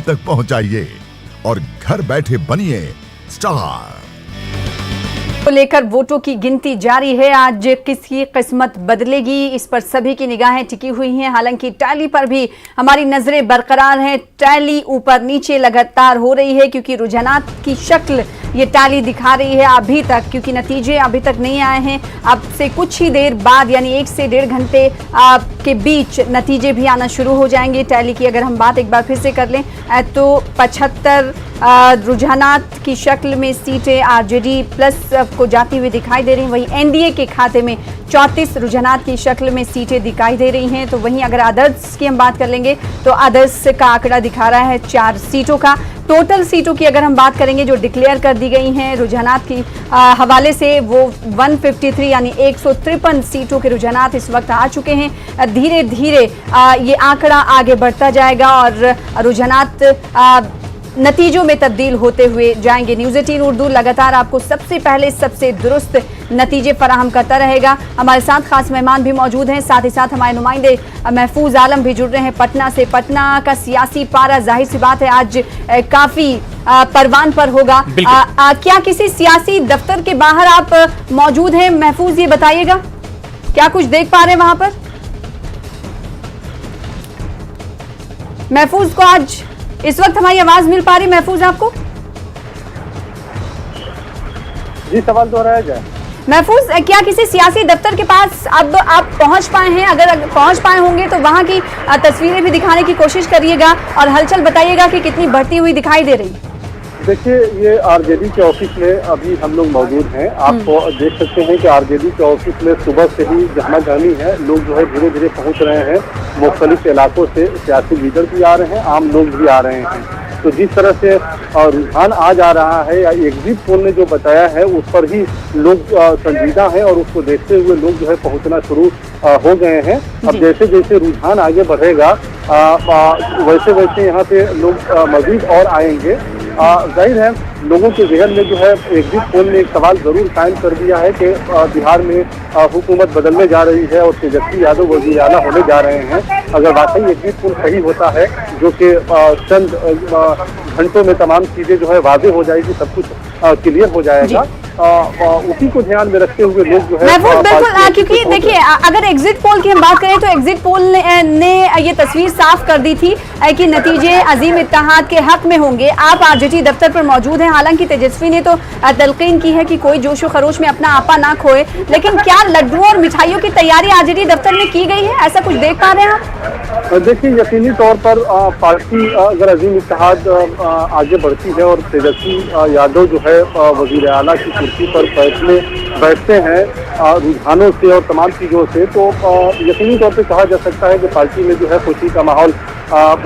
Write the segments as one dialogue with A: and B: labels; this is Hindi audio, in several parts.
A: तक पहुंचाइए और घर बैठे बनिए स्टार।
B: को लेकर वोटों की गिनती जारी है। आज किसकी किस्मत बदलेगी, इस पर सभी की निगाहें टिकी हुई हैं। हालांकि टैली पर भी हमारी नजरें बरकरार हैं। टैली ऊपर नीचे लगातार हो रही है क्योंकि रुझानात की शक्ल ये टैली दिखा रही है अभी तक, क्योंकि नतीजे अभी तक नहीं आए हैं। अब से कुछ ही देर बाद यानी 1 से 1.5 घंटे के बीच नतीजे भी आना शुरू हो जाएंगे। टैली की अगर हम बात एक बार फिर से कर लें तो 75 रुझानात की शक्ल में सीटें आरजेडी प्लस को जाती हुई दिखाई दे रही हैं। वहीं एनडीए के खाते में 34 रुझानात की शक्ल में सीटें दिखाई दे रही हैं। तो वहीं अगर अदर्स की हम बात कर लेंगे तो अदर्स का आंकड़ा दिखा रहा है 4 सीटों का। टोटल सीटों की अगर हम बात करेंगे जो डिक्लेयर कर दी गई हैं रुझानात की हवाले से, वो 153 यानी 153 सीटों के रुझानात इस वक्त आ चुके हैं। धीरे धीरे ये आंकड़ा आगे बढ़ता जाएगा और रुझानात नतीजों में तब्दील होते हुए जाएंगे। न्यूज़ 18 उर्दू लगातार आपको सबसे पहले सबसे दुरुस्त नतीजे फराहम करता रहेगा। हमारे साथ खास मेहमान भी मौजूद हैं, साथ ही साथ हमारे नुमाइंदे महफूज आलम भी जुड़ रहे हैं पटना से। पटना का सियासी पारा जाहिर सी बात है आज काफी परवान पर होगा। क्या किसी सियासी दफ्तर के बाहर आप मौजूद हैं महफूज, ये बताइएगा क्या कुछ देख पा रहे हैं वहां पर? महफूज को आज इस वक्त हमारी आवाज मिल पा रही? महफूज आपको
C: जी सवाल दोहराया जाए।
B: महफूज, क्या किसी सियासी दफ्तर के पास अब आप पहुंच पाए हैं? अगर पहुंच पाए होंगे तो वहां की तस्वीरें भी दिखाने की कोशिश करिएगा और हलचल बताइएगा कि कितनी बढ़ती हुई दिखाई दे रही।
C: देखिए, ये आरजेडी के ऑफिस में अभी हम लोग मौजूद हैं। आप देख सकते हैं कि आरजेडी के ऑफिस में सुबह से ही जहमा जहमी है। लोग जो है धीरे धीरे पहुंच रहे हैं। मुख्तलिफ इलाकों से सियासी लीडर भी आ रहे हैं, आम लोग भी आ रहे हैं। तो जिस तरह से रुझान आ जा रहा है या एग्जिट पोल ने जो बताया है उस पर ही लोग संजीदा हैं और उसको देखते हुए लोग जो है पहुंचना शुरू हो गए हैं। अब जैसे जैसे रुझान आगे बढ़ेगा वैसे वैसे यहाँ पे लोग मजीद और आएंगे। जाहिर है लोगों के जहन में जो है एग्जिट पोल ने एक सवाल जरूर कायम कर दिया है कि बिहार में हुकूमत बदलने जा रही है और तेजस्वी यादव वज़ीर आला होने जा रहे हैं। अगर वाकई एग्जिट पोल सही होता है, जो कि चंद घंटों में तमाम चीजें जो है वाज़ेह हो जाएगी, सब कुछ क्लियर हो जाएगा, उसी को ध्यान में रखते हुए लोग जो है
B: बिल्कुल, क्योंकि देखिए अगर एग्जिट पोल की हम बात करें तो एग्जिट पोल ने ये तस्वीर साफ कर दी थी कि नतीजे अजीम इत्तेहाद के हक में होंगे। आप आरजेडी दफ्तर पर मौजूद हैं। हालांकि तेजस्वी ने तो तलकीन की है कि कोई जोशो खरोश में अपना आपा ना खोए, लेकिन क्या लड्डुओं और मिठाइयों की तैयारी आरजेडी दफ्तर में की गई है? ऐसा कुछ देख पा रहे हैं आप?
C: देखिए, यकीनी तौर पर पार्टी अगर अजीम इत्तेहाद आगे बढ़ती है और तेजस्वी यादव जो है वज़ीर आला की कुर्सी पर बैठते हैं रुझानों से और तमाम चीज़ों से, तो यकीनी तौर पे कहा जा सकता है कि पार्टी में जो है खुशी का माहौल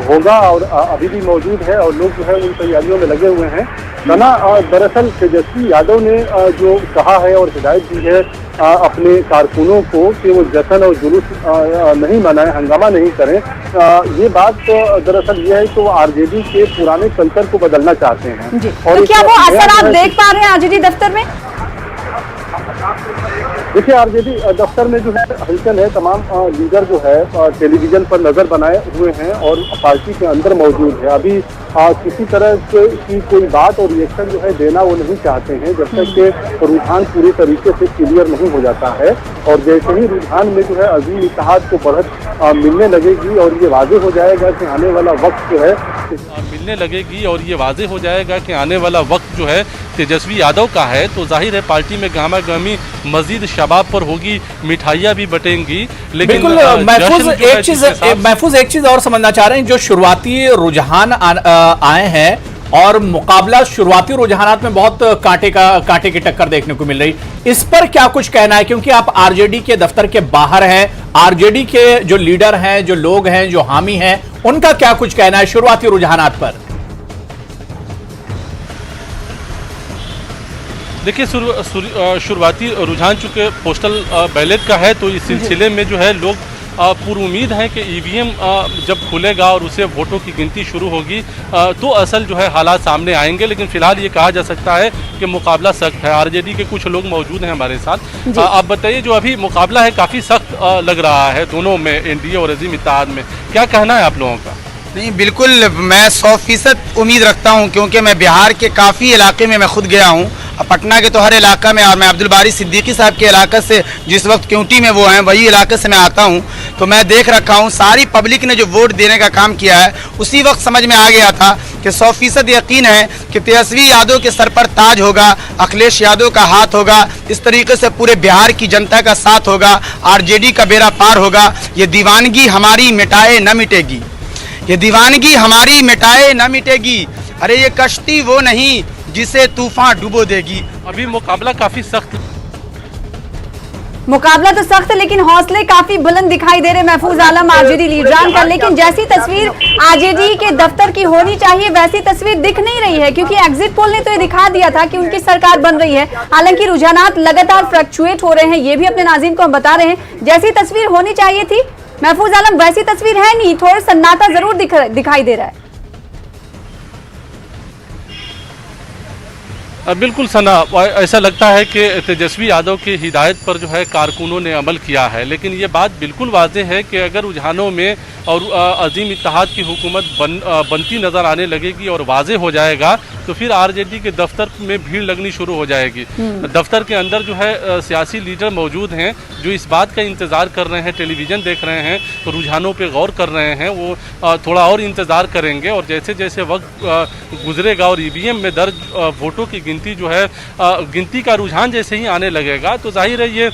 C: होगा और अभी भी मौजूद है और लोग जो है उन तैयारियों में लगे हुए हैं। दरअसल तेजस्वी यादव ने जो कहा है और हिदायत दी है अपने कारकुनों को कि वो जश्न और जुलूस नहीं मनाएं, हंगामा नहीं करें, ये बात दरअसल ये है कि वो आरजेडी के पुराने कल्चर को बदलना चाहते हैं।
B: और तो क्या वो असर आप देख पा रहे हैं आरजेडी दफ्तर में?
C: देखिए, आरजेडी दफ्तर में जो है हलचल है। तमाम लीडर जो है टेलीविजन पर नजर बनाए हुए हैं और पार्टी के अंदर मौजूद है। अभी किसी तरह की कोई बात और रिएक्शन जो है देना वो नहीं चाहते हैं जब तक कि रुझान पूरी तरीके से क्लियर नहीं हो जाता है। और जैसे ही रुझान में जो है अजीम इत्तेहाद को बढ़त मिलने लगेगी और ये वाज़ेह हो जाएगा कि आने वाला वक्त जो है आने वाला वक्त जो है तेजस्वी यादव का है, तो जाहिर है पार्टी में गहमा गहमी मजीद शबाब पर होगी, मिठाइयाँ भी बटेंगी। लेकिन
D: बिल्कुल महफूज एक चीज और समझना चाह रहे हैं, जो शुरुआती रुझान आए हैं और मुकाबला शुरुआती रुझानात में बहुत कांटे की टक्कर देखने को मिल रही, इस पर क्या कुछ कहना है? क्योंकि आप आरजेडी के दफ्तर के बाहर हैं, आरजेडी के जो लीडर हैं, जो लोग हैं, जो हामी हैं, उनका क्या कुछ कहना है शुरुआती रुझानात पर?
E: देखिए, शुरुआती रुझान चूंकि पोस्टल बैलेट का है, तो इस सिलसिले में जो है लोग पूरी उम्मीद है कि ईवीएम जब खुलेगा और उसे वोटों की गिनती शुरू होगी तो असल जो है हालात सामने आएंगे। लेकिन फिलहाल ये कहा जा सकता है कि मुकाबला सख्त है। आरजेडी के कुछ लोग मौजूद हैं हमारे साथ। आप बताइए, जो अभी मुकाबला है काफ़ी सख्त लग रहा है दोनों में, एनडीए और अजीम इत्तेहाद में, क्या कहना है आप लोगों का?
F: नहीं, बिल्कुल मैं 100% उम्मीद रखता हूं, क्योंकि मैं बिहार के काफ़ी इलाके में मैं खुद गया हूं। पटना के तो हर इलाका में, और मैं अब्दुल बारी सिद्दीकी साहब के इलाके से, जिस वक्त क्यूटी में वो हैं, वही इलाके से मैं आता हूं, तो मैं देख रखा हूं सारी पब्लिक ने जो वोट देने का काम किया है, उसी वक्त समझ में आ गया था कि 100% यकीन है कि तेजस्वी यादव के सर पर ताज होगा, अखिलेश यादव का हाथ होगा, इस तरीके से पूरे बिहार की जनता का साथ होगा, आरजेडी का बेड़ा पार होगा। ये दीवानगी हमारी मिटाए न मिटेगी, ये दीवानगी हमारी मिटाए न मिटेगी, अरे ये कश्ती वो नहीं जिसे तूफान डुबो देगी।
E: अभी मुकाबला काफी सख्त,
B: मुकाबला तो सख्त है, लेकिन हौसले काफी बुलंद दिखाई दे रहे महफूज आलम आरजेडी लीडरान का। लेकिन जैसी तस्वीर आरजेडी के दफ्तर की होनी चाहिए वैसी तस्वीर दिख नहीं रही है, क्योंकि एग्जिट पोल ने तो ये दिखा दिया था कि उनकी सरकार बन रही है। हालांकि रुझानात लगातार फ्लक्चुएट हो रहे हैं, ये भी अपने नाज़रीन को हम बता रहे हैं। जैसी तस्वीर होनी चाहिए थी महफूज आलम वैसी तस्वीर है नहीं, थोड़ा सन्नाटा जरूर दिखाई दे रहा है।
E: बिल्कुल सना, ऐसा लगता है कि तेजस्वी यादव की हिदायत पर जो है कारकुनों ने अमल किया है, लेकिन ये बात बिल्कुल वाज़ेह है कि अगर रुझानों में और अजीम इत्तेहाद की हुकूमत बनती नज़र आने लगेगी और वाज़ेह हो जाएगा, तो फिर आरजेडी के दफ्तर में भीड़ लगनी शुरू हो जाएगी। दफ्तर के अंदर जो है सियासी लीडर मौजूद हैं जो इस बात का इंतज़ार कर रहे हैं, टेलीविज़न देख रहे हैं, तो रुझानों पे गौर कर रहे हैं, वो थोड़ा और इंतज़ार करेंगे। और जैसे जैसे वक्त गुजरेगा और ईवीएम में दर्ज वोटों की गिनती जो है, गिनती का रुझान जैसे ही आने लगेगा, तो जाहिर है ये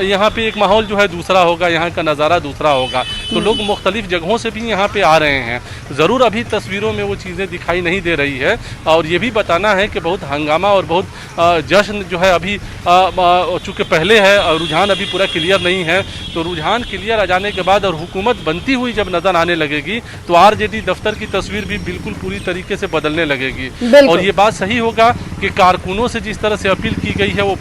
E: यहाँ पे एक माहौल जो है दूसरा होगा, यहाँ का नज़ारा दूसरा होगा। तो लोग मुख्तलिफ जगहों से भी यहाँ पे आ रहे हैं। ज़रूर अभी तस्वीरों में वो चीज़ें दिखाई नहीं दे रही है, और ये भी बताना है कि बहुत हंगामा और बहुत जश्न जो है अभी, चूँकि पहले है, रुझान अभी पूरा क्लियर नहीं है, तो रुझान क्लियर आ जाने के बाद और हुकूमत बनती हुई जब नज़र आने लगेगी, तो आरजेडी दफ्तर की तस्वीर भी बिल्कुल पूरी तरीके से बदलने लगेगी। और ये बात सही होगा कि कारकुनों से जिस तरह से अपील की गई है वो